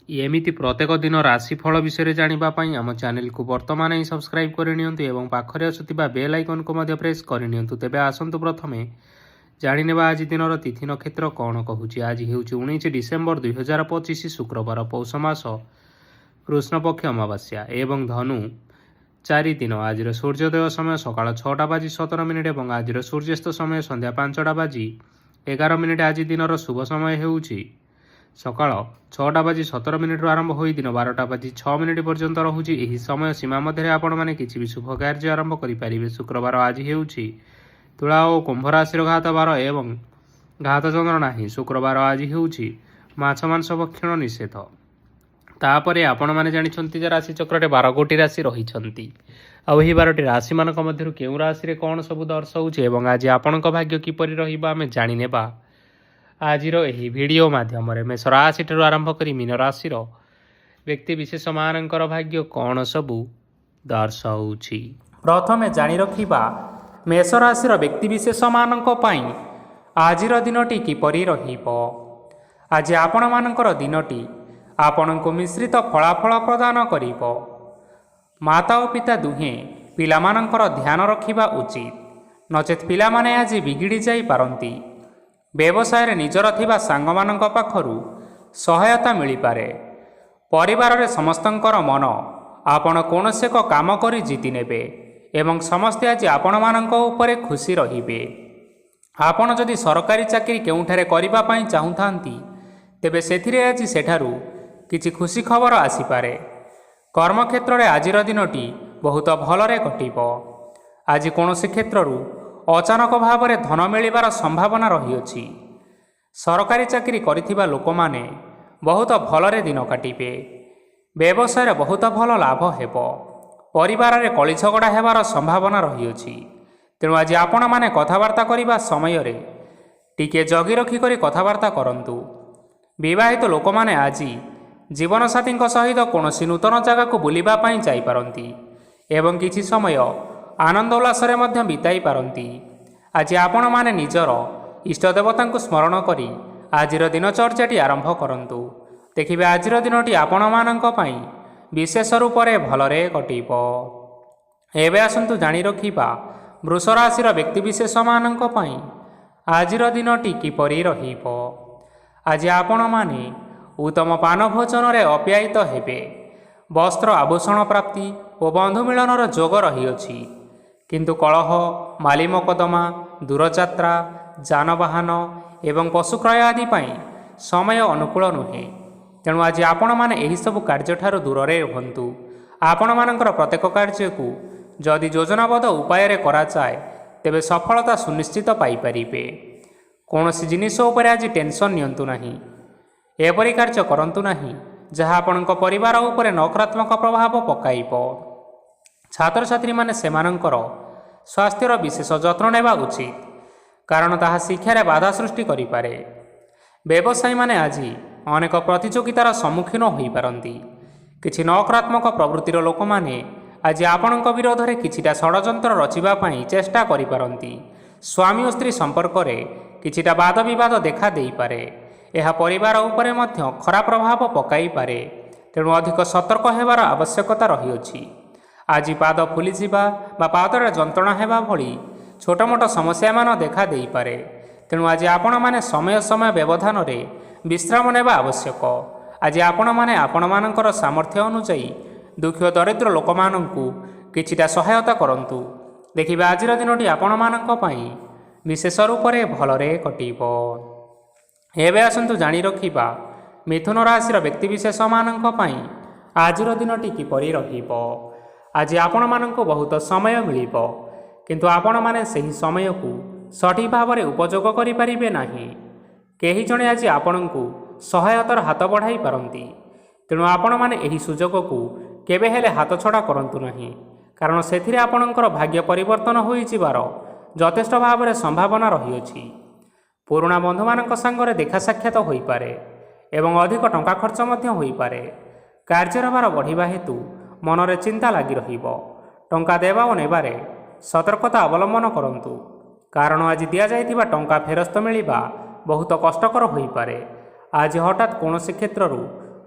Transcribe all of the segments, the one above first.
ଏମିତି ପ୍ରତ୍ୟେକ ଦିନ ରାଶିଫଳ ବିଷୟରେ ଜାଣିବା ପାଇଁ ଆମ ଚ୍ୟାନେଲକୁ ବର୍ତ୍ତମାନ ହିଁ ସବସ୍କ୍ରାଇବ୍ କରିନିଅନ୍ତୁ ଏବଂ ପାଖରେ ଆସୁଥିବା ବେଲ୍ ଆଇକନ୍କୁ ମଧ୍ୟ ପ୍ରେସ୍ କରିନିଅନ୍ତୁ। ତେବେ ଆସନ୍ତୁ ପ୍ରଥମେ ଜାଣିନେବା ଆଜି ଦିନର ତିଥି ନକ୍ଷତ୍ର କ'ଣ କହୁଛି। ଆଜି ହେଉଛି 19 ଡିସେମ୍ବର 2025 ଶୁକ୍ରବାର, ପୌଷ ମାସ କୃଷ୍ଣପକ୍ଷ ଅମାବାସ୍ୟା ଏବଂ ଧନୁ 4 ଦିନ। ଆଜିର ସୂର୍ଯ୍ୟୋଦୟ ସମୟ ସକାଳ 6ଟା ବାଜି 17 ମିନିଟ୍ ଏବଂ ଆଜିର ସୂର୍ଯ୍ୟାସ୍ତ ସମୟ ସନ୍ଧ୍ୟା 5ଟା ବାଜି 11 ମିନିଟ୍। ଆଜି ଦିନର ଶୁଭ ସମୟ ହେଉଛି ସକାଳ 6ଟା ବାଜି 17 ମିନିଟ୍ରୁ ଆରମ୍ଭ ହୋଇ ଦିନ 12ଟା ବାଜି 6 ମିନିଟ୍ ପର୍ଯ୍ୟନ୍ତ ରହୁଛି। ଏହି ସମୟ ସୀମା ମଧ୍ୟରେ ଆପଣମାନେ କିଛି ବି ଶୁଭ କାର୍ଯ୍ୟ ଆରମ୍ଭ କରିପାରିବେ। ଶୁକ୍ରବାର ଆଜି ହେଉଛି ତୁଳା ଓ କୁମ୍ଭ ରାଶିର ଘାତ ବାର ଏବଂ ଘାତ ଚନ୍ଦ୍ର ନାହିଁ। ଶୁକ୍ରବାର ଆଜି ହେଉଛି ମାଛ ମାଂସ ଭକ୍ଷଣ ନିଷେଧ। ତାପରେ ଆପଣମାନେ ଜାଣିଛନ୍ତି ଯେ ରାଶିଚକ୍ରରେ 12ଗୋଟି ରାଶି ରହିଛନ୍ତି। ଆଉ ଏହି 12ଟି ରାଶିମାନଙ୍କ ମଧ୍ୟରୁ କେଉଁ ରାଶିରେ କ'ଣ ସବୁ ଦର୍ଶାଉଛି ଏବଂ ଆଜି ଆପଣଙ୍କ ଭାଗ୍ୟ କିପରି ରହିବ ଆମେ ଜାଣିନେବା ଆଜିର ଏହି ଭିଡ଼ିଓ ମାଧ୍ୟମରେ। ମେଷ ରାଶିଠାରୁ ଆରମ୍ଭ କରି ମୀନ ରାଶିର ବ୍ୟକ୍ତିବିଶେଷମାନଙ୍କର ଭାଗ୍ୟ କ'ଣ ସବୁ ଦର୍ଶାଉଛି। ପ୍ରଥମେ ଜାଣି ରଖିବା ମେଷ ରାଶିର ବ୍ୟକ୍ତିବିଶେଷମାନଙ୍କ ପାଇଁ ଆଜିର ଦିନଟି କିପରି ରହିବ। ଆଜି ଆପଣମାନଙ୍କର ଦିନଟି ଆପଣଙ୍କୁ ମିଶ୍ରିତ ଫଳାଫଳ ପ୍ରଦାନ କରିବ। ମାତା ଓ ପିତା ଦୁହେଁ ପିଲାମାନଙ୍କର ଧ୍ୟାନ ରଖିବା ଉଚିତ, ନଚେତ୍ ପିଲାମାନେ ଆଜି ବିଗିଡ଼ି ଯାଇପାରନ୍ତି। ବ୍ୟବସାୟରେ ନିଜର ଥିବା ସାଙ୍ଗମାନଙ୍କ ପାଖରୁ ସହାୟତା ମିଳିପାରେ। ପରିବାରରେ ସମସ୍ତଙ୍କର ମନ ଆପଣ କୌଣସି ଏକ କାମ କରି ଜିତି ନେବେ ଏବଂ ସମସ୍ତେ ଆଜି ଆପଣମାନଙ୍କ ଉପରେ ଖୁସି ରହିବେ। ଆପଣ ଯଦି ସରକାରୀ ଚାକିରି କେଉଁଠାରେ କରିବା ପାଇଁ ଚାହୁଁଥାନ୍ତି ତେବେ ସେଥିରେ ଆଜି ସେଠାରୁ କିଛି ଖୁସି ଖବର ଆସିପାରେ। କର୍ମକ୍ଷେତ୍ରରେ ଆଜିର ଦିନଟି ବହୁତ ଭଲରେ କଟିବ। ଆଜି କୌଣସି କ୍ଷେତ୍ରରୁ ଅଚାନକ ଭାବରେ ଧନ ମିଳିବାର ସମ୍ଭାବନା ରହିଅଛି। ସରକାରୀ ଚାକିରି କରିଥିବା ଲୋକମାନେ ବହୁତ ଭଲରେ ଦିନ କାଟିବେ। ବ୍ୟବସାୟରେ ବହୁତ ଭଲ ଲାଭ ହେବ। ପରିବାରରେ କଳି ଝଗଡ଼ା ହେବାର ସମ୍ଭାବନା ରହିଅଛି। ତେଣୁ ଆଜି ଆପଣମାନେ କଥାବାର୍ତ୍ତା କରିବା ସମୟରେ ଟିକିଏ ଜଗି ରଖି କରି କଥାବାର୍ତ୍ତା କରନ୍ତୁ। ବିବାହିତ ଲୋକମାନେ ଆଜି ଜୀବନସାଥୀଙ୍କ ସହିତ କୌଣସି ନୂତନ ଜାଗାକୁ ବୁଲିବା ପାଇଁ ଯାଇପାରନ୍ତି ଏବଂ କିଛି ସମୟ ଆନନ୍ଦ ଉଲ୍ଲାସରେ ମଧ୍ୟ ବିତାଇ ପାରନ୍ତି। ଆଜି ଆପଣମାନେ ନିଜର ଇଷ୍ଟଦେବତାଙ୍କୁ ସ୍ମରଣ କରି ଆଜିର ଦିନଚର୍ଯ୍ୟାଟି ଆରମ୍ଭ କରନ୍ତୁ। ଦେଖିବେ ଆଜିର ଦିନଟି ଆପଣମାନଙ୍କ ପାଇଁ ବିଶେଷ ରୂପରେ ଭଲରେ କଟିବ। ଏବେ ଆସନ୍ତୁ ଜାଣି ରଖିବା ବୃଷ ରାଶିର ବ୍ୟକ୍ତିବିଶେଷମାନଙ୍କ ପାଇଁ ଆଜିର ଦିନଟି କିପରି ରହିବ। ଆଜି ଆପଣମାନେ ଉତ୍ତମ ପାନ ଭୋଜନରେ ଅପ୍ୟାୟିତ ହେବେ। ବସ୍ତ୍ର ଆଭୂଷଣ ପ୍ରାପ୍ତି ଓ ବନ୍ଧୁ ମିଳନର ଯୋଗ ରହିଅଛି। କିନ୍ତୁ କଳହ, ମାଲି ମକଦ୍ଦମା, ଦୂରଯାତ୍ରା, ଯାନବାହନ ଏବଂ ପଶୁକ୍ରୟ ଆଦି ପାଇଁ ସମୟ ଅନୁକୂଳ ନୁହେଁ। ତେଣୁ ଆଜି ଆପଣମାନେ ଏହିସବୁ କାର୍ଯ୍ୟଠାରୁ ଦୂରରେ ରୁହନ୍ତୁ। ଆପଣମାନଙ୍କର ପ୍ରତ୍ୟେକ କାର୍ଯ୍ୟକୁ ଯଦି ଯୋଜନାବଦ୍ଧ ଉପାୟରେ କରାଯାଏ ତେବେ ସଫଳତା ସୁନିଶ୍ଚିତ ପାଇପାରିବେ। କୌଣସି ଜିନିଷ ଉପରେ ଆଜି ଟେନସନ୍ ନିଅନ୍ତୁ ନାହିଁ। ଏପରି କାର୍ଯ୍ୟ କରନ୍ତୁ ନାହିଁ ଯାହା ଆପଣଙ୍କ ପରିବାର ଉପରେ ନକାରାତ୍ମକ ପ୍ରଭାବ ପକାଇବ। ଛାତ୍ରଛାତ୍ରୀମାନେ ସେମାନଙ୍କର ସ୍ୱାସ୍ଥ୍ୟର ବିଶେଷ ଯତ୍ନ ନେବା ଉଚିତ, କାରଣ ତାହା ଶିକ୍ଷାରେ ବାଧା ସୃଷ୍ଟି କରିପାରେ। ବ୍ୟବସାୟୀମାନେ ଆଜି ଅନେକ ପ୍ରତିଯୋଗିତାର ସମ୍ମୁଖୀନ ହୋଇପାରନ୍ତି। କିଛି ନକାରାତ୍ମକ ପ୍ରବୃତ୍ତିର ଲୋକମାନେ ଆଜି ଆପଣଙ୍କ ବିରୋଧରେ କିଛିଟା ଷଡ଼ଯନ୍ତ୍ର ରଚିବା ପାଇଁ ଚେଷ୍ଟା କରିପାରନ୍ତି। ସ୍ୱାମୀ ଓ ସ୍ତ୍ରୀ ସମ୍ପର୍କରେ କିଛିଟା ବାଦ ବିବାଦ ଦେଖା ଦେଇପାରେ। ଏହା ପରିବାର ଉପରେ ମଧ୍ୟ ଖରାପ ପ୍ରଭାବ ପକାଇପାରେ। ତେଣୁ ଅଧିକ ସତର୍କ ହେବାର ଆବଶ୍ୟକତା ରହିଅଛି। ଆଜି ପାଦ ଫୁଲିଯିବା ବା ପାଦରେ ଯନ୍ତ୍ରଣା ହେବା ଭଳି ଛୋଟ ମୋଟ ସମସ୍ୟାମାନ ଦେଖା ଦେଇପାରେ। ତେଣୁ ଆଜି ଆପଣମାନେ ସମୟ ସମୟ ବ୍ୟବଧାନରେ ବିଶ୍ରାମ ନେବା ଆବଶ୍ୟକ। ଆଜି ଆପଣମାନେ ଆପଣମାନଙ୍କର ସାମର୍ଥ୍ୟ ଅନୁଯାୟୀ ଦୁଃଖୀ ଓ ଦରିଦ୍ର ଲୋକମାନଙ୍କୁ କିଛିଟା ସହାୟତା କରନ୍ତୁ। ଦେଖିବେ ଆଜିର ଦିନଟି ଆପଣମାନଙ୍କ ପାଇଁ ବିଶେଷ ରୂପରେ ଭଲରେ କଟିବ। ଏବେ ଆସନ୍ତୁ ଜାଣି ରଖିବା ମିଥୁନ ରାଶିର ବ୍ୟକ୍ତିବିଶେଷମାନଙ୍କ ପାଇଁ ଆଜିର ଦିନଟି କିପରି ରହିବ। ଆଜି ଆପଣମାନଙ୍କୁ ବହୁତ ସମୟ ମିଳିବ, କିନ୍ତୁ ଆପଣମାନେ ସେହି ସମୟକୁ ସଠିକ୍ ଭାବରେ ଉପଯୋଗ କରିପାରିବେ ନାହିଁ। କେହି ଜଣେ ଆଜି ଆପଣଙ୍କୁ ସହାୟତାର ହାତ ବଢ଼ାଇ ପାରନ୍ତି। ତେଣୁ ଆପଣମାନେ ଏହି ସୁଯୋଗକୁ କେବେ ହେଲେ ହାତଛଡ଼ା କରନ୍ତୁ ନାହିଁ, କାରଣ ସେଥିରେ ଆପଣଙ୍କର ଭାଗ୍ୟ ପରିବର୍ତ୍ତନ ହୋଇଯିବାର ଯଥେଷ୍ଟ ଭାବରେ ସମ୍ଭାବନା ରହିଅଛି। ପୁରୁଣା ବନ୍ଧୁମାନଙ୍କ ସାଙ୍ଗରେ ଦେଖା ସାକ୍ଷାତ ହୋଇପାରେ ଏବଂ ଅଧିକ ଟଙ୍କା ଖର୍ଚ୍ଚ ମଧ୍ୟ ହୋଇପାରେ। କାର୍ଯ୍ୟର ଭାର ବଢ଼ିବା ହେତୁ ମନରେ ଚିନ୍ତା ଲାଗି ରହିବ। ଟଙ୍କା ଦେବା ଓ ନେବାରେ ସତର୍କତା ଅବଲମ୍ବନ କରନ୍ତୁ, କାରଣ ଆଜି ଦିଆଯାଇଥିବା ଟଙ୍କା ଫେରସ୍ତ ମିଳିବା ବହୁତ କଷ୍ଟକର ହୋଇପାରେ। ଆଜି ହଠାତ୍ କୌଣସି କ୍ଷେତ୍ରରୁ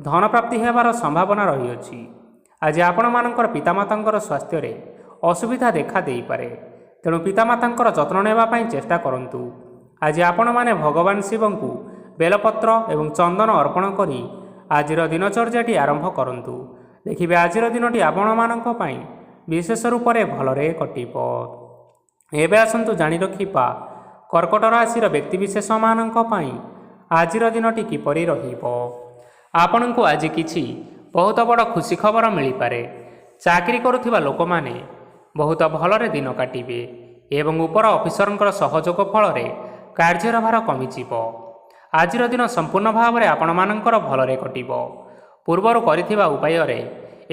ଧନପ୍ରାପ୍ତି ହେବାର ସମ୍ଭାବନା ରହିଅଛି। ଆଜି ଆପଣମାନଙ୍କର ପିତାମାତାଙ୍କର ସ୍ୱାସ୍ଥ୍ୟରେ ଅସୁବିଧା ଦେଖା ଦେଇପାରେ, ତେଣୁ ପିତାମାତାଙ୍କର ଯତ୍ନ ନେବା ପାଇଁ ଚେଷ୍ଟା କରନ୍ତୁ। ଆଜି ଆପଣମାନେ ଭଗବାନ ଶିବଙ୍କୁ ବେଲପତ୍ର ଏବଂ ଚନ୍ଦନ ଅର୍ପଣ କରି ଆଜିର ଦିନଚର୍ଯ୍ୟାଟି ଆରମ୍ଭ କରନ୍ତୁ। ଦେଖିବେ ଆଜିର ଦିନଟି ଆପଣମାନଙ୍କ ପାଇଁ ବିଶେଷ ରୂପରେ ଭଲରେ କଟିବ। ଏବେ ଆସନ୍ତୁ ଜାଣି ରଖିବା କର୍କଟ ରାଶିର ବ୍ୟକ୍ତିବିଶେଷମାନଙ୍କ ପାଇଁ ଆଜିର ଦିନଟି କିପରି ରହିବ। ଆପଣଙ୍କୁ ଆଜି କିଛି ବହୁତ ବଡ଼ ଖୁସି ଖବର ମିଳିପାରେ। ଚାକିରି କରୁଥିବା ଲୋକମାନେ ବହୁତ ଭଲରେ ଦିନ କାଟିବେ ଏବଂ ଉପର ଅଫିସରଙ୍କର ସହଯୋଗ ଫଳରେ କାର୍ଯ୍ୟର ଭାର କମିଯିବ। ଆଜିର ଦିନ ସମ୍ପୂର୍ଣ୍ଣ ଭାବରେ ଆପଣମାନଙ୍କର ଭଲରେ କଟିବ। ପୂର୍ବରୁ କରିଥିବା ଉପାୟରେ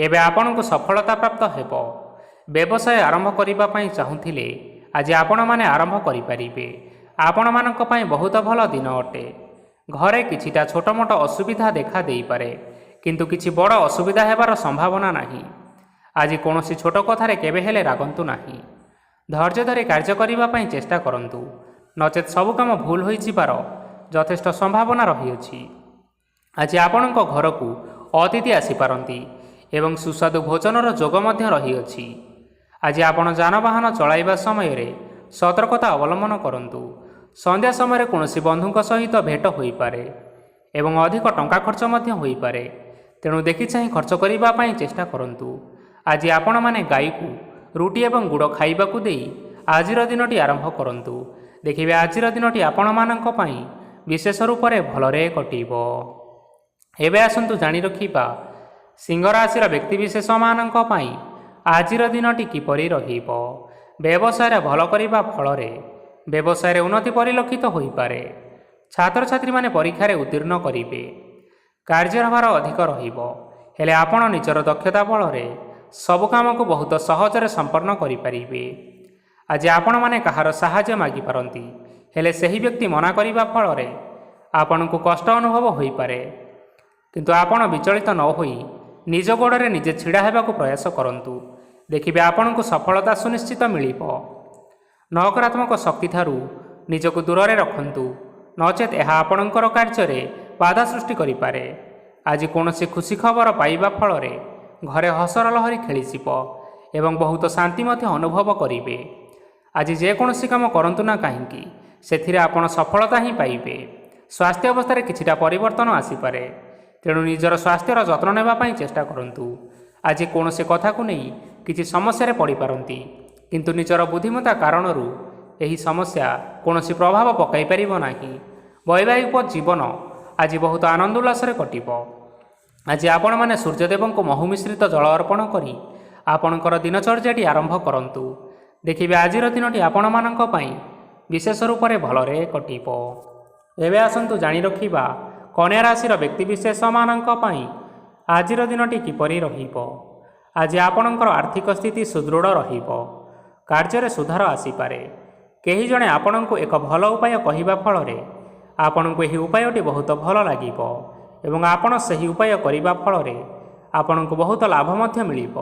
ଏବେ ଆପଣଙ୍କୁ ସଫଳତା ପ୍ରାପ୍ତ ହେବ। ବ୍ୟବସାୟ ଆରମ୍ଭ କରିବା ପାଇଁ ଚାହୁଁଥିଲେ ଆଜି ଆପଣମାନେ ଆରମ୍ଭ କରିପାରିବେ। ଆପଣମାନଙ୍କ ପାଇଁ ବହୁତ ଭଲ ଦିନ ଅଟେ। ଘରେ କିଛିଟା ଛୋଟମୋଟ ଅସୁବିଧା ଦେଖା ଦେଇପାରେ, କିନ୍ତୁ କିଛି ବଡ଼ ଅସୁବିଧା ହେବାର ସମ୍ଭାବନା ନାହିଁ। ଆଜି କୌଣସି ଛୋଟ କଥାରେ କେବେ ହେଲେ ରାଗନ୍ତୁ ନାହିଁ। ଧୈର୍ଯ୍ୟ ଧରି କାର୍ଯ୍ୟ କରିବା ପାଇଁ ଚେଷ୍ଟା କରନ୍ତୁ, ନଚେତ୍ ସବୁ କାମ ଭୁଲ ହୋଇଯିବାର ଯଥେଷ୍ଟ ସମ୍ଭାବନା ରହିଅଛି। ଆଜି ଆପଣଙ୍କ ଘରକୁ ଅତିଥି ଆସିପାରନ୍ତି ଏବଂ ସୁସ୍ୱାଦୁ ଭୋଜନର ଯୋଗ ମଧ୍ୟ ରହିଅଛି। ଆଜି ଆପଣ ଯାନବାହନ ଚଳାଇବା ସମୟରେ ସତର୍କତା ଅବଲମ୍ବନ କରନ୍ତୁ। ସନ୍ଧ୍ୟା ସମୟରେ କୌଣସି ବନ୍ଧୁଙ୍କ ସହିତ ଭେଟ ହୋଇପାରେ ଏବଂ ଅଧିକ ଟଙ୍କା ଖର୍ଚ୍ଚ ମଧ୍ୟ ହୋଇପାରେ, ତେଣୁ ଦେଖିଚାହିଁ ଖର୍ଚ୍ଚ କରିବା ପାଇଁ ଚେଷ୍ଟା କରନ୍ତୁ। ଆଜି ଆପଣମାନେ ଗାଈକୁ ରୁଟି ଏବଂ ଗୁଡ଼ ଖାଇବାକୁ ଦେଇ ଆଜିର ଦିନଟି ଆରମ୍ଭ କରନ୍ତୁ। ଦେଖିବେ ଆଜିର ଦିନଟି ଆପଣମାନଙ୍କ ପାଇଁ ବିଶେଷ ରୂପରେ ଭଲରେ କଟିବ। ଏବେ ଆସନ୍ତୁ ଜାଣି ରଖିବା ସିଂହ ରାଶିର ବ୍ୟକ୍ତିବିଶେଷମାନଙ୍କ ପାଇଁ ଆଜିର ଦିନଟି କିପରି ରହିବ। ବ୍ୟବସାୟରେ ଭଲ କରିବା ଫଳରେ ବ୍ୟବସାୟରେ ଉନ୍ନତି ପରିଲକ୍ଷିତ ହୋଇପାରେ। ଛାତ୍ରଛାତ୍ରୀମାନେ ପରୀକ୍ଷାରେ ଉତ୍ତୀର୍ଣ୍ଣ କରିବେ। କାର୍ଯ୍ୟର ଭାର ଅଧିକ ରହିବ, ହେଲେ ଆପଣ ନିଜର ଦକ୍ଷତା ବଳରେ ସବୁ କାମକୁ ବହୁତ ସହଜରେ ସମ୍ପନ୍ନ କରିପାରିବେ। ଆଜି ଆପଣମାନେ କାହାର ସାହାଯ୍ୟ ମାଗିପାରନ୍ତି, ହେଲେ ସେହି ବ୍ୟକ୍ତି ମନା କରିବା ଫଳରେ ଆପଣଙ୍କୁ କଷ୍ଟ ଅନୁଭବ ହୋଇପାରେ, କିନ୍ତୁ ଆପଣ ବିଚଳିତ ନ ହୋଇ ନିଜ ଗୋଡ଼ରେ ନିଜେ ଛିଡ଼ା ହେବାକୁ ପ୍ରୟାସ କରନ୍ତୁ। ଦେଖିବେ ଆପଣଙ୍କୁ ସଫଳତା ସୁନିଶ୍ଚିତ ମିଳିବ। ନକାରାତ୍ମକ ଶକ୍ତିଠାରୁ ନିଜକୁ ଦୂରରେ ରଖନ୍ତୁ, ନଚେତ୍ ଏହା ଆପଣଙ୍କର କାର୍ଯ୍ୟରେ ବାଧା ସୃଷ୍ଟି କରିପାରେ। ଆଜି କୌଣସି ଖୁସି ଖବର ପାଇବା ଫଳରେ ଘରେ ହସର ଲହରୀ ଖେଳିଯିବ ଏବଂ ବହୁତ ଶାନ୍ତି ମଧ୍ୟ ଅନୁଭବ କରିବେ। ଆଜି ଯେକୌଣସି କାମ କରନ୍ତୁ ନା କାହିଁକି, ସେଥିରେ ଆପଣ ସଫଳତା ହିଁ ପାଇବେ। ସ୍ୱାସ୍ଥ୍ୟ ଅବସ୍ଥାରେ କିଛିଟା ପରିବର୍ତ୍ତନ ଆସିପାରେ, ତେଣୁ ନିଜର ସ୍ୱାସ୍ଥ୍ୟର ଯତ୍ନ ନେବା ପାଇଁ ଚେଷ୍ଟା କରନ୍ତୁ। ଆଜି କୌଣସି କଥାକୁ ନେଇ କିଛି ସମସ୍ୟାରେ ପଡ଼ିପାରନ୍ତି, କିନ୍ତୁ ନିଜର ବୁଦ୍ଧିମତ୍ତା କାରଣରୁ ଏହି ସମସ୍ୟା କୌଣସି ପ୍ରଭାବ ପକାଇ ପାରିବ ନାହିଁ। ବୈବାହିକ ଜୀବନ ଆଜି ବହୁତ ଆନନ୍ଦ ଉଲ୍ଲାସରେ କଟିବ। ଆଜି ଆପଣମାନେ ସୂର୍ଯ୍ୟଦେବଙ୍କୁ ମହୁ ମିଶ୍ରିତ ଜଳ ଅର୍ପଣ କରି ଆପଣଙ୍କର ଦିନଚର୍ଯ୍ୟାଟି ଆରମ୍ଭ କରନ୍ତୁ। ଦେଖିବେ ଆଜିର ଦିନଟି ଆପଣମାନଙ୍କ ପାଇଁ ବିଶେଷ ରୂପରେ ଭଲରେ କଟିବ। ଏବେ ଆସନ୍ତୁ ଜାଣି ରଖିବା କନ୍ୟା ରାଶିର ବ୍ୟକ୍ତିବିଶେଷମାନଙ୍କ ପାଇଁ ଆଜିର ଦିନଟି କିପରି ରହିବ। ଆଜି ଆପଣଙ୍କର ଆର୍ଥିକ ସ୍ଥିତି ସୁଦୃଢ଼ ରହିବ। କାର୍ଯ୍ୟରେ ସୁଧାର ଆସିପାରେ। କେହି ଜଣେ ଆପଣଙ୍କୁ ଏକ ଭଲ ଉପାୟ କହିବା ଫଳରେ ଆପଣଙ୍କୁ ଏହି ଉପାୟଟି ବହୁତ ଭଲ ଲାଗିବ ଏବଂ ଆପଣ ସେହି ଉପାୟ କରିବା ଫଳରେ ଆପଣଙ୍କୁ ବହୁତ ଲାଭ ମଧ୍ୟ ମିଳିବ।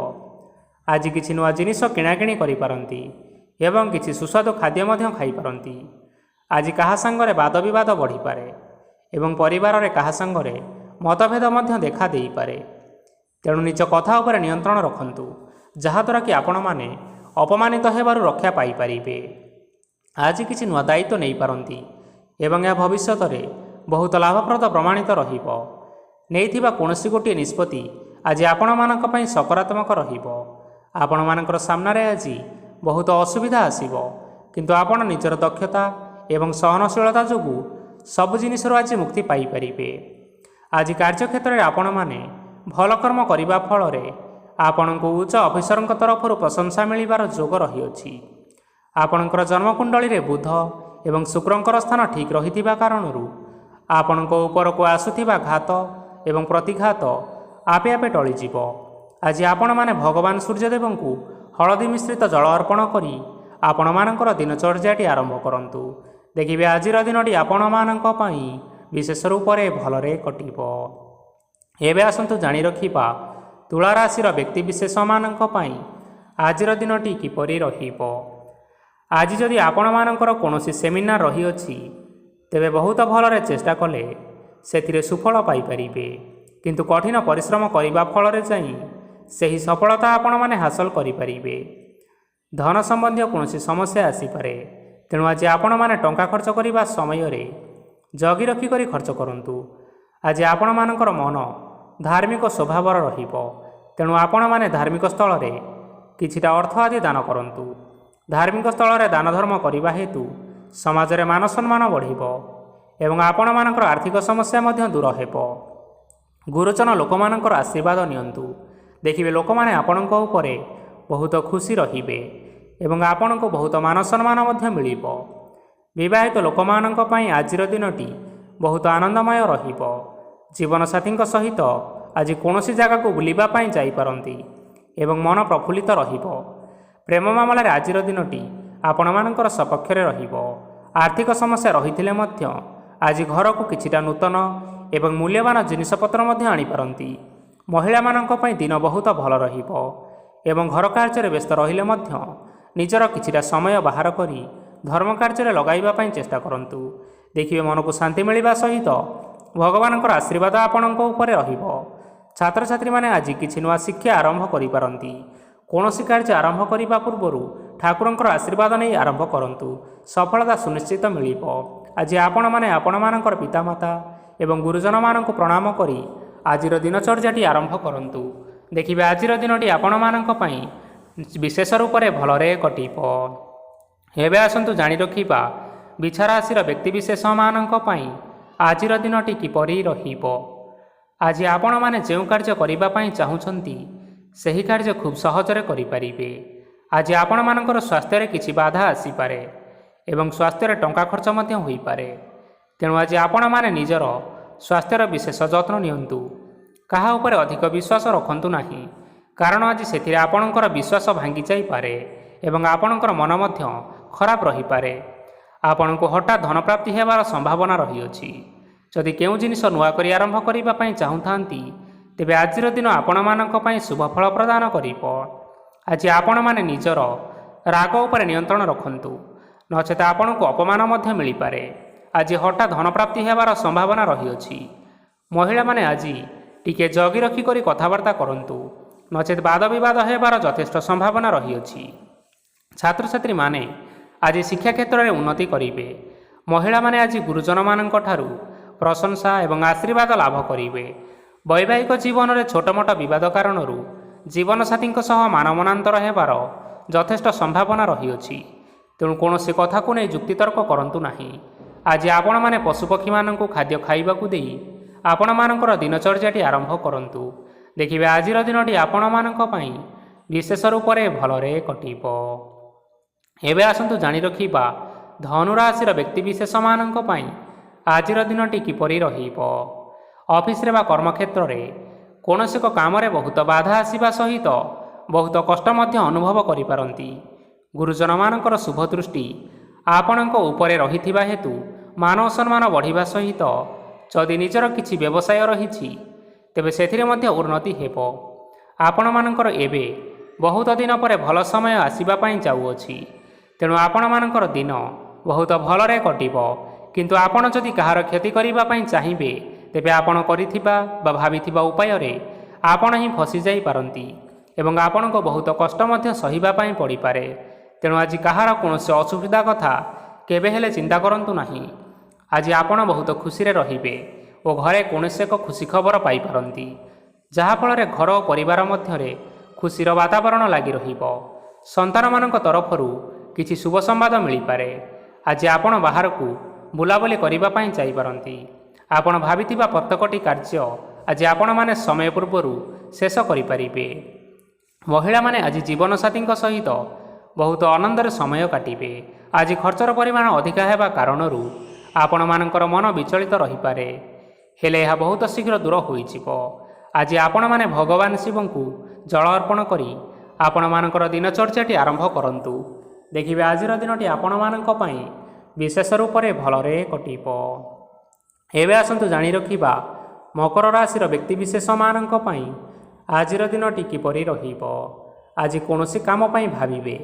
ଆଜି କିଛି ନୂଆ ଜିନିଷ କିଣାକିଣି କରିପାରନ୍ତି ଏବଂ କିଛି ସୁସ୍ୱାଦୁ ଖାଦ୍ୟ ମଧ୍ୟ ଖାଇପାରନ୍ତି। ଆଜି କାହା ସାଙ୍ଗରେ ବାଦବିବାଦ ବଢ଼ିପାରେ ଏବଂ ପରିବାରରେ କାହା ସାଙ୍ଗରେ ମତଭେଦ ମଧ୍ୟ ଦେଖା ଦେଇପାରେ, ତେଣୁ ନିଜ କଥା ଉପରେ ନିୟନ୍ତ୍ରଣ ରଖନ୍ତୁ, ଯାହାଦ୍ୱାରା କି ଆପଣମାନେ ଅପମାନିତ ହେବାରୁ ରକ୍ଷା ପାଇପାରିବେ। ଆଜି କିଛି ନୂଆ ଦାୟିତ୍ୱ ନେଇପାରନ୍ତି ଏବଂ ଏହା ଭବିଷ୍ୟତରେ ବହୁତ ଲାଭପ୍ରଦ ପ୍ରମାଣିତ ରହିବ। ନେଇଥିବା କୌଣସି ଗୋଟିଏ ନିଷ୍ପତ୍ତି ଆଜି ଆପଣମାନଙ୍କ ପାଇଁ ସକାରାତ୍ମକ ରହିବ। ଆପଣମାନଙ୍କର ସାମ୍ନାରେ ଆଜି ବହୁତ ଅସୁବିଧା ଆସିବ, କିନ୍ତୁ ଆପଣ ନିଜର ଦକ୍ଷତା ଏବଂ ସହନଶୀଳତା ଯୋଗୁଁ ସବୁ ଜିନିଷରୁ ଆଜି ମୁକ୍ତି ପାଇପାରିବେ। ଆଜି କାର୍ଯ୍ୟକ୍ଷେତ୍ରରେ ଆପଣମାନେ ଭଲ କର୍ମ କରିବା ଫଳରେ ଆପଣଙ୍କୁ ଉଚ୍ଚ ଅଫିସରଙ୍କ ତରଫରୁ ପ୍ରଶଂସା ମିଳିବାର ଯୋଗ ରହିଅଛି। ଆପଣଙ୍କର ଜନ୍ମକୁଣ୍ଡଳୀରେ ବୁଧ ଏବଂ ଶୁକ୍ରଙ୍କର ସ୍ଥାନ ଠିକ୍ ରହିଥିବା କାରଣରୁ ଆପଣଙ୍କ ଉପରକୁ ଆସୁଥିବା ଘାତ ଏବଂ ପ୍ରତିଘାତ ଆପେ ଆପେ ଟଳିଯିବ। ଆଜି ଆପଣମାନେ ଭଗବାନ ସୂର୍ଯ୍ୟଦେବଙ୍କୁ ହଳଦୀ ମିଶ୍ରିତ ଜଳ ଅର୍ପଣ କରି ଆପଣମାନଙ୍କର ଦିନଚର୍ଯ୍ୟାଟି ଆରମ୍ଭ କରନ୍ତୁ। ଦେଖିବେ ଆଜିର ଦିନଟି ଆପଣମାନଙ୍କ ପାଇଁ ବିଶେଷ ରୂପରେ ଭଲରେ କଟିବ। ଏବେ ଆସନ୍ତୁ ଜାଣି ରଖିବା ତୁଳା ରାଶିର ବ୍ୟକ୍ତିବିଶେଷମାନଙ୍କ ପାଇଁ ଆଜିର ଦିନଟି କିପରି ରହିବ। ଆଜି ଯଦି ଆପଣମାନଙ୍କର କୌଣସି ସେମିନାର ରହିଅଛି, ତେବେ ବହୁତ ଭଲରେ ଚେଷ୍ଟା କଲେ ସେଥିରେ ସୁଫଳ ପାଇପାରିବେ। କିନ୍ତୁ କଠିନ ପରିଶ୍ରମ କରିବା ଫଳରେ ଯାଇ ସେହି ସଫଳତା ଆପଣମାନେ ହାସଲ କରିପାରିବେ। ଧନ ସମ୍ବନ୍ଧୀୟ କୌଣସି ସମସ୍ୟା ଆସିପାରେ, ତେଣୁ ଆଜି ଆପଣମାନେ ଟଙ୍କା ଖର୍ଚ୍ଚ କରିବା ସମୟରେ ଜଗି ରଖି କରି ଖର୍ଚ୍ଚ କରନ୍ତୁ। ଆଜି ଆପଣମାନଙ୍କର ମନ ଧାର୍ମିକ ସ୍ୱଭାବର ରହିବ, ତେଣୁ ଆପଣମାନେ ଧାର୍ମିକ ସ୍ଥଳରେ କିଛିଟା ଅର୍ଥ ଆଦି ଦାନ କରନ୍ତୁ। ଧାର୍ମିକ ସ୍ଥଳରେ ଦାନ ଧର୍ମ କରିବା ହେତୁ ସମାଜରେ ମାନ ସମ୍ମାନ ବଢ଼ିବ ଏବଂ ଆପଣମାନଙ୍କର ଆର୍ଥିକ ସମସ୍ୟା ମଧ୍ୟ ଦୂର ହେବ। ଗୁରୁଜନ ଲୋକମାନଙ୍କର ଆଶୀର୍ବାଦ ନିଅନ୍ତୁ। ଦେଖିବେ ଲୋକମାନେ ଆପଣଙ୍କ ଉପରେ ବହୁତ ଖୁସି ରହିବେ ଏବଂ ଆପଣଙ୍କୁ ବହୁତ ମାନ ସମ୍ମାନ ମଧ୍ୟ ମିଳିବ। ବିବାହିତ ଲୋକମାନଙ୍କ ପାଇଁ ଆଜିର ଦିନଟି ବହୁତ ଆନନ୍ଦମୟ ରହିବ। ଜୀବନସାଥୀଙ୍କ ସହିତ ଆଜି କୌଣସି ଜାଗାକୁ ବୁଲିବା ପାଇଁ ଯାଇପାରନ୍ତି ଏବଂ ମନ ପ୍ରଫୁଲ୍ଲିତ ରହିବ। ପ୍ରେମ ମାମଲାରେ ଆଜିର ଦିନଟି ଆପଣମାନଙ୍କର ସପକ୍ଷରେ ରହିବ। ଆର୍ଥିକ ସମସ୍ୟା ରହିଥିଲେ ମଧ୍ୟ ଆଜି ଘରକୁ କିଛିଟା ନୂତନ ଏବଂ ମୂଲ୍ୟବାନ ଜିନିଷପତ୍ର ମଧ୍ୟ ଆଣିପାରନ୍ତି। ମହିଳାମାନଙ୍କ ପାଇଁ ଦିନ ବହୁତ ଭଲ ରହିବ ଏବଂ ଘର କାର୍ଯ୍ୟରେ ବ୍ୟସ୍ତ ରହିଲେ ମଧ୍ୟ ନିଜର କିଛିଟା ସମୟ ବାହାର କରି ଧର୍ମ କାର୍ଯ୍ୟରେ ଲଗାଇବା ପାଇଁ ଚେଷ୍ଟା କରନ୍ତୁ। ଦେଖିବେ ମନକୁ ଶାନ୍ତି ମିଳିବା ସହିତ ଭଗବାନଙ୍କର ଆଶୀର୍ବାଦ ଆପଣଙ୍କ ଉପରେ ରହିବ। ଛାତ୍ରଛାତ୍ରୀମାନେ ଆଜି କିଛି ନୂଆ ଶିକ୍ଷା ଆରମ୍ଭ କରିପାରନ୍ତି। କୌଣସି କାର୍ଯ୍ୟ ଆରମ୍ଭ କରିବା ପୂର୍ବରୁ ଠାକୁରଙ୍କର ଆଶୀର୍ବାଦ ନେଇ ଆରମ୍ଭ କରନ୍ତୁ, ସଫଳତା ସୁନିଶ୍ଚିତ ମିଳିବ। ଆଜି ଆପଣମାନେ ଆପଣମାନଙ୍କର ପିତାମାତା ଏବଂ ଗୁରୁଜନମାନଙ୍କୁ ପ୍ରଣାମ କରି ଆଜିର ଦିନଚର୍ଯ୍ୟାଟି ଆରମ୍ଭ କରନ୍ତୁ। ଦେଖିବେ ଆଜିର ଦିନଟି ଆପଣମାନଙ୍କ ପାଇଁ ବିଶେଷ ରୂପରେ ଭଲରେ କଟିବ। ଏବେ ଆସନ୍ତୁ ଜାଣି ରଖିବା ବିଛା ରାଶିର ବ୍ୟକ୍ତିବିଶେଷମାନଙ୍କ ପାଇଁ ଆଜିର ଦିନଟି କିପରି ରହିବ। ଆଜି ଆପଣମାନେ ଯେଉଁ କାର୍ଯ୍ୟ କରିବା ପାଇଁ ଚାହୁଁଛନ୍ତି ସେହି କାର୍ଯ୍ୟ ଖୁବ୍ ସହଜରେ କରିପାରିବେ। ଆଜି ଆପଣମାନଙ୍କର ସ୍ୱାସ୍ଥ୍ୟରେ କିଛି ବାଧା ଆସିପାରେ ଏବଂ ସ୍ୱାସ୍ଥ୍ୟରେ ଟଙ୍କା ଖର୍ଚ୍ଚ ମଧ୍ୟ ହୋଇପାରେ, ତେଣୁ ଆଜି ଆପଣମାନେ ନିଜର ସ୍ୱାସ୍ଥ୍ୟର ବିଶେଷ ଯତ୍ନ ନିଅନ୍ତୁ। କାହା ଉପରେ ଅଧିକ ବିଶ୍ୱାସ ରଖନ୍ତୁ ନାହିଁ, କାରଣ ଆଜି ସେଥିରେ ଆପଣଙ୍କର ବିଶ୍ୱାସ ଭାଙ୍ଗି ଯାଇପାରେ ଏବଂ ଆପଣଙ୍କର ମନ ମଧ୍ୟ ଖରାପ ରହିପାରେ। ଆପଣଙ୍କୁ ହଠାତ୍ ଧନପ୍ରାପ୍ତି ହେବାର ସମ୍ଭାବନା ରହିଅଛି। ଯଦି କେଉଁ ଜିନିଷ ନୂଆ କରି ଆରମ୍ଭ କରିବା ପାଇଁ ଚାହୁଁଥାନ୍ତି, ତେବେ ଆଜିର ଦିନ ଆପଣମାନଙ୍କ ପାଇଁ ଶୁଭ ଫଳ ପ୍ରଦାନ କରିବ। ଆଜି ଆପଣମାନେ ନିଜର ରାଗ ଉପରେ ନିୟନ୍ତ୍ରଣ ରଖନ୍ତୁ, ନଚେତ୍ ଆପଣଙ୍କୁ ଅପମାନ ମଧ୍ୟ ମିଳିପାରେ। ଆଜି ହଠାତ୍ ଧନପ୍ରାପ୍ତି ହେବାର ସମ୍ଭାବନା ରହିଅଛି। ମହିଳାମାନେ ଆଜି ଟିକେ ଜଗି ରଖି କରି କଥାବାର୍ତ୍ତା କରନ୍ତୁ, ନଚେତ୍ ବାଦ ବିବାଦ ହେବାର ଯଥେଷ୍ଟ ସମ୍ଭାବନା ରହିଅଛି। ଛାତ୍ରଛାତ୍ରୀମାନେ ଆଜି ଶିକ୍ଷା କ୍ଷେତ୍ରରେ ଉନ୍ନତି କରିବେ। ମହିଳାମାନେ ଆଜି ଗୁରୁଜନମାନଙ୍କ ଠାରୁ ପ୍ରଶଂସା ଏବଂ ଆଶୀର୍ବାଦ ଲାଭ କରିବେ। ବୈବାହିକ ଜୀବନରେ ଛୋଟମୋଟ ବିବାଦ କାରଣରୁ ଜୀବନସାଥୀଙ୍କ ସହ ମାନମନାନ୍ତର ହେବାର ଯଥେଷ୍ଟ ସମ୍ଭାବନା ରହିଅଛି, ତେଣୁ କୌଣସି କଥାକୁ ନେଇ ଯୁକ୍ତିତର୍କ କରନ୍ତୁ ନାହିଁ। ଆଜି ଆପଣମାନେ ପଶୁପକ୍ଷୀମାନଙ୍କୁ ଖାଦ୍ୟ ଖାଇବାକୁ ଦେଇ ଆପଣମାନଙ୍କର ଦିନଚର୍ଯ୍ୟାଟି ଆରମ୍ଭ କରନ୍ତୁ। ଦେଖିବେ ଆଜିର ଦିନଟି ଆପଣମାନଙ୍କ ପାଇଁ ବିଶେଷ ରୂପରେ ଭଲରେ କଟିବ। ଏବେ ଆସନ୍ତୁ ଜାଣି ରଖିବା ଧନୁରାଶିର ବ୍ୟକ୍ତିବିଶେଷମାନଙ୍କ ପାଇଁ ଆଜିର ଦିନଟି କିପରି ରହିବ। ଅଫିସରେ ବା କର୍ମକ୍ଷେତ୍ରରେ କୌଣସି ଏକ କାମରେ ବହୁତ ବାଧା ଆସିବା ସହିତ ବହୁତ କଷ୍ଟ ମଧ୍ୟ ଅନୁଭବ କରିପାରନ୍ତି। ଗୁରୁଜନମାନଙ୍କର ଶୁଭ ଦୃଷ୍ଟି ଆପଣଙ୍କ ଉପରେ ରହିଥିବା ହେତୁ ମାନ ସମ୍ମାନ ବଢ଼ିବା ସହିତ ଯଦି ନିଜର କିଛି ବ୍ୟବସାୟ ରହିଛି ତେବେ ସେଥିରେ ମଧ୍ୟ ଉନ୍ନତି ହେବ। ଆପଣମାନଙ୍କର ଏବେ ବହୁତ ଦିନ ପରେ ଭଲ ସମୟ ଆସିବା ପାଇଁ ଯାଉଅଛି, ତେଣୁ ଆପଣମାନଙ୍କର ଦିନ ବହୁତ ଭଲରେ କଟିବ। କିନ୍ତୁ ଆପଣ ଯଦି କାହାର କ୍ଷତି କରିବା ପାଇଁ ଚାହିଁବେ, ତେବେ ଆପଣ କରିଥିବା ବା ଭାବିଥିବା ଉପାୟରେ ଆପଣ ହିଁ ଫସି ଯାଇପାରନ୍ତି ଏବଂ ଆପଣଙ୍କୁ ବହୁତ କଷ୍ଟ ମଧ୍ୟ ସହିବା ପାଇଁ ପଡ଼ିପାରେ। ତେଣୁ ଆଜି କାହାର କୌଣସି ଅସୁବିଧା କଥା କେବେ ହେଲେ ଚିନ୍ତା କରନ୍ତୁ ନାହିଁ। ଆଜି ଆପଣ ବହୁତ ଖୁସିରେ ରହିବେ ଓ ଘରେ କୌଣସି ଏକ ଖୁସି ଖବର ପାଇପାରନ୍ତି, ଯାହାଫଳରେ ଘର ଓ ପରିବାର ମଧ୍ୟରେ ଖୁସିର ବାତାବରଣ ଲାଗି ରହିବ। ସନ୍ତାନମାନଙ୍କ ତରଫରୁ କିଛି ଶୁଭ ସମ୍ବାଦ ମିଳିପାରେ। ଆଜି ଆପଣ ବାହାରକୁ ବୁଲାବୁଲି କରିବା ପାଇଁ ଯାଇପାରନ୍ତି। ଆପଣ ଭାବିଥିବା ପ୍ରତ୍ୟେକଟି କାର୍ଯ୍ୟ ଆଜି ଆପଣମାନେ ସମୟ ପୂର୍ବରୁ ଶେଷ କରିପାରିବେ। ମହିଳାମାନେ ଆଜି ଜୀବନସାଥୀଙ୍କ ସହିତ ବହୁତ ଆନନ୍ଦରେ ସମୟ କାଟିବେ। ଆଜି ଖର୍ଚ୍ଚର ପରିମାଣ ଅଧିକା ହେବା କାରଣରୁ ଆପଣମାନଙ୍କର ମନ ବିଚଳିତ ରହିପାରେ, ହେଲେ ଏହା ବହୁତ ଶୀଘ୍ର ଦୂର ହୋଇଯିବ। ଆଜି ଆପଣମାନେ ଭଗବାନ ଶିବଙ୍କୁ ଜଳ ଅର୍ପଣ କରି ଆପଣମାନଙ୍କର ଦିନଚର୍ଯ୍ୟାଟି ଆରମ୍ଭ କରନ୍ତୁ। ଦେଖିବେ ଆଜିର ଦିନଟି ଆପଣମାନଙ୍କ ପାଇଁ ବିଶେଷ ରୂପରେ ଭଲରେ କଟିବ। ଏବେ ଆସନ୍ତୁ ଜାଣି ରଖିବା ମକର ରାଶିର ବ୍ୟକ୍ତିବିଶେଷମାନଙ୍କ ପାଇଁ ଆଜିର ଦିନଟି କିପରି ରହିବ। ଆଜି କୌଣସି କାମ ପାଇଁ ଭାବିବେ,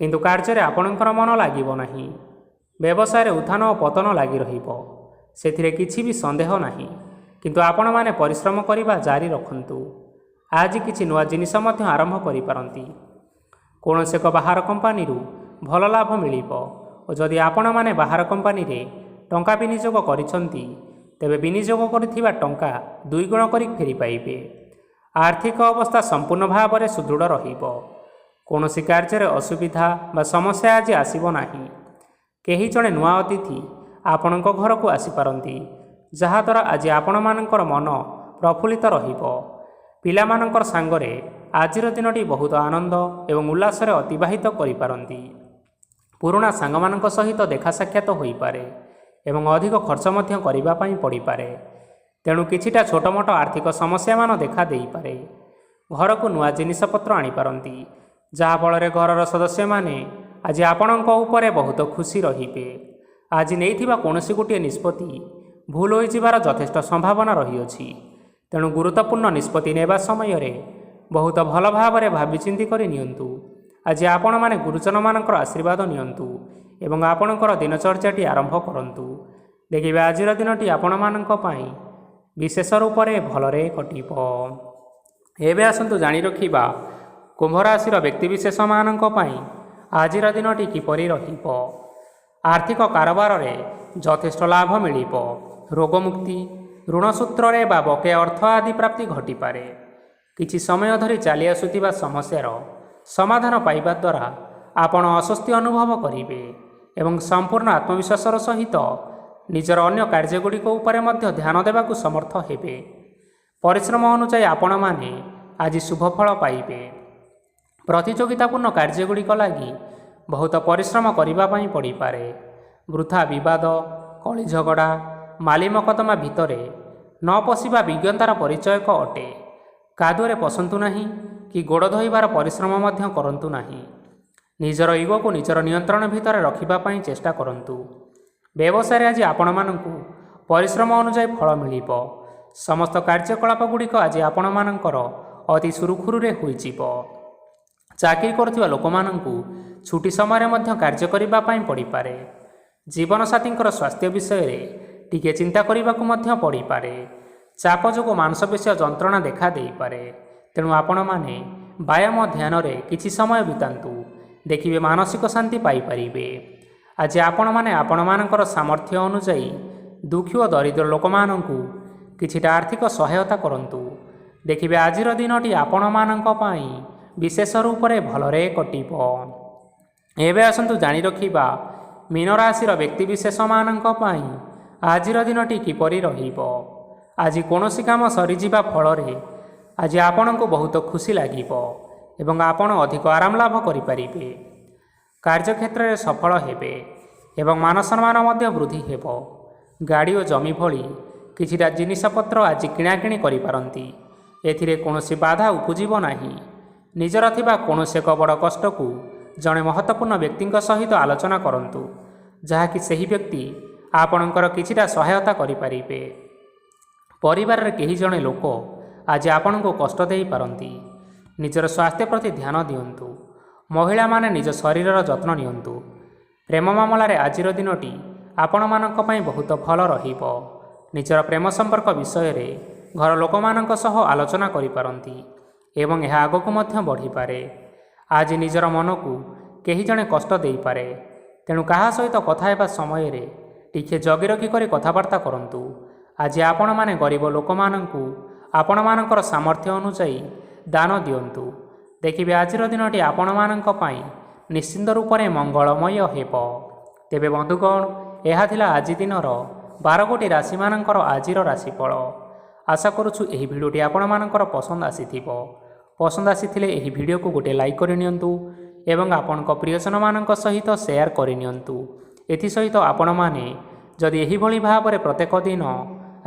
କିନ୍ତୁ କାର୍ଯ୍ୟରେ ଆପଣଙ୍କର ମନ ଲାଗିବ ନାହିଁ। ବ୍ୟବସାୟରେ ଉତ୍ଥାନ ଓ ପତନ ଲାଗି ରହିବ, ସେଥିରେ କିଛି ବି ସନ୍ଦେହ ନାହିଁ। କିନ୍ତୁ ଆପଣମାନେ ପରିଶ୍ରମ କରିବା ଜାରି ରଖନ୍ତୁ। ଆଜି କିଛି ନୂଆ ଜିନିଷ ମଧ୍ୟ ଆରମ୍ଭ କରିପାରନ୍ତି। କୌଣସି ଏକ ବାହାର କମ୍ପାନୀରୁ ଭଲ ଲାଭ ମିଳିବ ଓ ଯଦି ଆପଣମାନେ ବାହାର କମ୍ପାନୀରେ ଟଙ୍କା ବିନିଯୋଗ କରିଛନ୍ତି ତେବେ ବିନିଯୋଗ କରିଥିବା ଟଙ୍କା 2 ଗୁଣ କରି ଫେରି ପାଇବେ। ଆର୍ଥିକ ଅବସ୍ଥା ସମ୍ପୂର୍ଣ୍ଣ ଭାବରେ ସୁଦୃଢ଼ ରହିବ। କୌଣସି କାର୍ଯ୍ୟରେ ଅସୁବିଧା ବା ସମସ୍ୟା ଆଜି ଆସିବ ନାହିଁ। କେହି ଜଣେ ନୂଆ ଅତିଥି ଆପଣଙ୍କ ଘରକୁ ଆସିପାରନ୍ତି, ଯାହାଦ୍ୱାରା ଆଜି ଆପଣମାନଙ୍କର ମନ ପ୍ରଫୁଲ୍ଲିତ ରହିବ। ପିଲାମାନଙ୍କର ସାଙ୍ଗରେ ଆଜିର ଦିନଟି ବହୁତ ଆନନ୍ଦ ଏବଂ ଉଲ୍ଲାସରେ ଅତିବାହିତ କରିପାରନ୍ତି। ପୁରୁଣା ସାଙ୍ଗମାନଙ୍କ ସହିତ ଦେଖା ସାକ୍ଷାତ ହୋଇପାରେ ଏବଂ ଅଧିକ ଖର୍ଚ୍ଚ ମଧ୍ୟ କରିବା ପାଇଁ ପଡ଼ିପାରେ। ତେଣୁ କିଛିଟା ଛୋଟମୋଟ ଆର୍ଥିକ ସମସ୍ୟାମାନ ଦେଖା ଦେଇପାରେ। ଘରକୁ ନୂଆ ଜିନିଷପତ୍ର ଆଣିପାରନ୍ତି, ଯାହାଫଳରେ ଘରର ସଦସ୍ୟମାନେ ଆଜି ଆପଣଙ୍କ ଉପରେ ବହୁତ ଖୁସି ରହିବେ। ଆଜି ନେଇଥିବା କୌଣସି ଗୋଟିଏ ନିଷ୍ପତ୍ତି ଭୁଲ ହୋଇଯିବାର ଯଥେଷ୍ଟ ସମ୍ଭାବନା ରହିଅଛି। ତେଣୁ ଗୁରୁତ୍ୱପୂର୍ଣ୍ଣ ନିଷ୍ପତ୍ତି ନେବା ସମୟରେ ବହୁତ ଭଲ ଭାବରେ ଭାବିଚିନ୍ତି କରି ନିଅନ୍ତୁ। ଆଜି ଆପଣମାନେ ଗୁରୁଜନମାନଙ୍କର ଆଶୀର୍ବାଦ ନିଅନ୍ତୁ ଏବଂ ଆପଣଙ୍କର ଦିନଚର୍ଯ୍ୟାଟି ଆରମ୍ଭ କରନ୍ତୁ। ଦେଖିବେ ଆଜିର ଦିନଟି ଆପଣମାନଙ୍କ ପାଇଁ ବିଶେଷ ରୂପରେ ଭଲରେ କଟିବ। ଏବେ ଆସନ୍ତୁ ଜାଣି ରଖିବା କୁମ୍ଭ ରାଶିର ବ୍ୟକ୍ତିବିଶେଷମାନଙ୍କ ପାଇଁ ଆଜିର ଦିନଟି କିପରି ରହିବ। ଆର୍ଥିକ କାରବାରରେ ଯଥେଷ୍ଟ ଲାଭ ମିଳିବ। ରୋଗମୁକ୍ତି, ଋଣ ସୂତ୍ରରେ ବା ବକେୟା ଅର୍ଥ ଆଦି ପ୍ରାପ୍ତି ଘଟିପାରେ। କିଛି ସମୟ ଧରି ଚାଲି ଆସୁଥିବା ସମସ୍ୟାର ସମାଧାନ ପାଇବା ଦ୍ୱାରା ଆପଣ ଆଶ୍ୱସ୍ତି ଅନୁଭବ କରିବେ ଏବଂ ସମ୍ପୂର୍ଣ୍ଣ ଆତ୍ମବିଶ୍ୱାସର ସହିତ ନିଜର ଅନ୍ୟ କାର୍ଯ୍ୟଗୁଡ଼ିକ ଉପରେ ମଧ୍ୟ ଧ୍ୟାନ ଦେବାକୁ ସମର୍ଥ ହେବେ। ପରିଶ୍ରମ ଅନୁଯାୟୀ ଆପଣମାନେ ଆଜି ଶୁଭଫଳ ପାଇବେ। ପ୍ରତିଯୋଗିତାପୂର୍ଣ୍ଣ କାର୍ଯ୍ୟଗୁଡ଼ିକ ଲାଗି ବହୁତ ପରିଶ୍ରମ କରିବା ପାଇଁ ପଡ଼ିପାରେ। ବୃଥା ବିବାଦ, କଳି ଝଗଡ଼ା, ମାଲି ମକଦ୍ଦମା ଭିତରେ ନ ପଶିବା ବିଜ୍ଞତାର ପରିଚୟକ ଅଟେ। କାଦୁଅରେ ପଶନ୍ତୁ ନାହିଁ କି ଗୋଡ଼ ଧୋଇବାର ପରିଶ୍ରମ ମଧ୍ୟ କରନ୍ତୁ ନାହିଁ। ନିଜର ଇଗୋକୁ ନିଜର ନିୟନ୍ତ୍ରଣ ଭିତରେ ରଖିବା ପାଇଁ ଚେଷ୍ଟା କରନ୍ତୁ। ବ୍ୟବସାୟରେ ଆଜି ଆପଣମାନଙ୍କୁ ପରିଶ୍ରମ ଅନୁଯାୟୀ ଫଳ ମିଳିବ। ସମସ୍ତ କାର୍ଯ୍ୟକଳାପ ଗୁଡ଼ିକ ଆଜି ଆପଣମାନଙ୍କର ଅତି ସୁରୁଖୁରୁରେ ହୋଇଯିବ। ଚାକିରି କରୁଥିବା ଲୋକମାନଙ୍କୁ ଛୁଟି ସମୟରେ ମଧ୍ୟ କାର୍ଯ୍ୟ କରିବା ପାଇଁ ପଡ଼ିପାରେ। ଜୀବନସାଥୀଙ୍କର ସ୍ୱାସ୍ଥ୍ୟ ବିଷୟରେ ଟିକିଏ ଚିନ୍ତା କରିବାକୁ ମଧ୍ୟ ପଡ଼ିପାରେ। ଚାପ ଯୋଗୁଁ ମାଂସପେଶୀୟ ଯନ୍ତ୍ରଣା ଦେଖା ଦେଇପାରେ। ତେଣୁ ଆପଣମାନେ ବ୍ୟାୟାମ ଧ୍ୟାନରେ କିଛି ସମୟ ବିତାନ୍ତୁ। ଦେଖିବେ ମାନସିକ ଶାନ୍ତି ପାଇପାରିବେ। ଆଜି ଆପଣମାନେ ଆପଣମାନଙ୍କର ସାମର୍ଥ୍ୟ ଅନୁଯାୟୀ ଦୁଃଖୀ ଓ ଦରିଦ୍ର ଲୋକମାନଙ୍କୁ କିଛିଟା ଆର୍ଥିକ ସହାୟତା କରନ୍ତୁ। ଦେଖିବେ ଆଜିର ଦିନଟି ଆପଣମାନଙ୍କ ପାଇଁ ବିଶେଷ ରୂପରେ ଭଲରେ କଟିବ। ଏବେ ଆସନ୍ତୁ ଜାଣି ରଖିବା ମୀନ ରାଶିର ବ୍ୟକ୍ତିବିଶେଷମାନଙ୍କ ପାଇଁ ଆଜିର ଦିନଟି କିପରି ରହିବ। ଆଜି କୌଣସି କାମ ସରିଯିବା ଫଳରେ ଆଜି ଆପଣଙ୍କୁ ବହୁତ ଖୁସି ଲାଗିବ ଏବଂ ଆପଣ ଅଧିକ ଆରାମ ଲାଭ କରିପାରିବେ। କାର୍ଯ୍ୟକ୍ଷେତ୍ରରେ ସଫଳ ହେବେ ଏବଂ ମାନସମ୍ମାନ ମଧ୍ୟ ବୃଦ୍ଧି ହେବ। ଗାଡ଼ି ଓ ଜମି ଭଳି କିଛିଟା ଜିନିଷପତ୍ର ଆଜି କିଣାକିଣି କରିପାରନ୍ତି। ଏଥିରେ କୌଣସି ବାଧା ଉପୁଜିବ ନାହିଁ। ନିଜର ଥିବା କୌଣସି ଏକ ବଡ଼ କଷ୍ଟକୁ ଜଣେ ମହତ୍ତ୍ୱପୂର୍ଣ୍ଣ ବ୍ୟକ୍ତିଙ୍କ ସହିତ ଆଲୋଚନା କରନ୍ତୁ, ଯାହାକି ସେହି ବ୍ୟକ୍ତି ଆପଣଙ୍କର କିଛିଟା ସହାୟତା କରିପାରିବେ। ପରିବାରରେ କେହି ଜଣେ ଲୋକ ଆଜି ଆପଣଙ୍କୁ କଷ୍ଟ ଦେଇପାରନ୍ତି। ନିଜର ସ୍ୱାସ୍ଥ୍ୟ ପ୍ରତି ଧ୍ୟାନ ଦିଅନ୍ତୁ। ମହିଳାମାନେ ନିଜ ଶରୀରର ଯତ୍ନ ନିଅନ୍ତୁ। ପ୍ରେମ ମାମଲାରେ ଆଜିର ଦିନଟି ଆପଣମାନଙ୍କ ପାଇଁ ବହୁତ ଭଲ ରହିବ। ନିଜର ପ୍ରେମ ସମ୍ପର୍କ ବିଷୟରେ ଘର ଲୋକମାନଙ୍କ ସହ ଆଲୋଚନା କରିପାରନ୍ତି ଏବଂ ଏହା ଆଗକୁ ମଧ୍ୟ ବଢ଼ିପାରେ। ଆଜି ନିଜର ମନକୁ କେହି ଜଣେ କଷ୍ଟ ଦେଇପାରେ। ତେଣୁ କାହା ସହିତ କଥା ହେବା ସମୟରେ ଟିକିଏ ଜଗିରଖି କରି କଥାବାର୍ତ୍ତା କରନ୍ତୁ। ଆଜି ଆପଣମାନେ ଗରିବ ଲୋକମାନଙ୍କୁ ଆପଣମାନଙ୍କର ସାମର୍ଥ୍ୟ ଅନୁଯାୟୀ ଦାନ ଦିଅନ୍ତୁ। ଦେଖିବେ ଆଜିର ଦିନଟି ଆପଣମାନଙ୍କ ପାଇଁ ନିଶ୍ଚିନ୍ତ ରୂପରେ ମଙ୍ଗଳମୟ ହେବ। ତେବେ ବନ୍ଧୁଗଣ, ଏହା ଥିଲା ଆଜି ଦିନର 12ଗୋଟି ରାଶିମାନଙ୍କର ଆଜିର ରାଶିଫଳ। ଆଶା କରୁଛୁ ଏହି ଭିଡ଼ିଓଟି ଆପଣମାନଙ୍କର ପସନ୍ଦ ଆସିଥିବ। ପସନ୍ଦ ଆସିଥିଲେ ଏହି ଭିଡ଼ିଓକୁ ଗୋଟିଏ ଲାଇକ୍ କରିନିଅନ୍ତୁ ଏବଂ ଆପଣଙ୍କ ପ୍ରିୟଜନମାନଙ୍କ ସହିତ ସେୟାର କରିନିଅନ୍ତୁ। ଏଥିସହିତ ଆପଣମାନେ ଯଦି ଏହିଭଳି ଭାବରେ ପ୍ରତ୍ୟେକ ଦିନ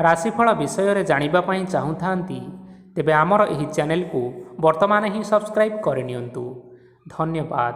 ରାଶିଫଳ ବିଷୟରେ ଜାଣିବା ପାଇଁ ଚାହୁଁଥାନ୍ତି, ତେବେ ଆମର ଏହି ଚ୍ୟାନେଲକୁ ବର୍ତ୍ତମାନ ହିଁ ସବସ୍କ୍ରାଇବ୍ କରିନିଅନ୍ତୁ। ଧନ୍ୟବାଦ।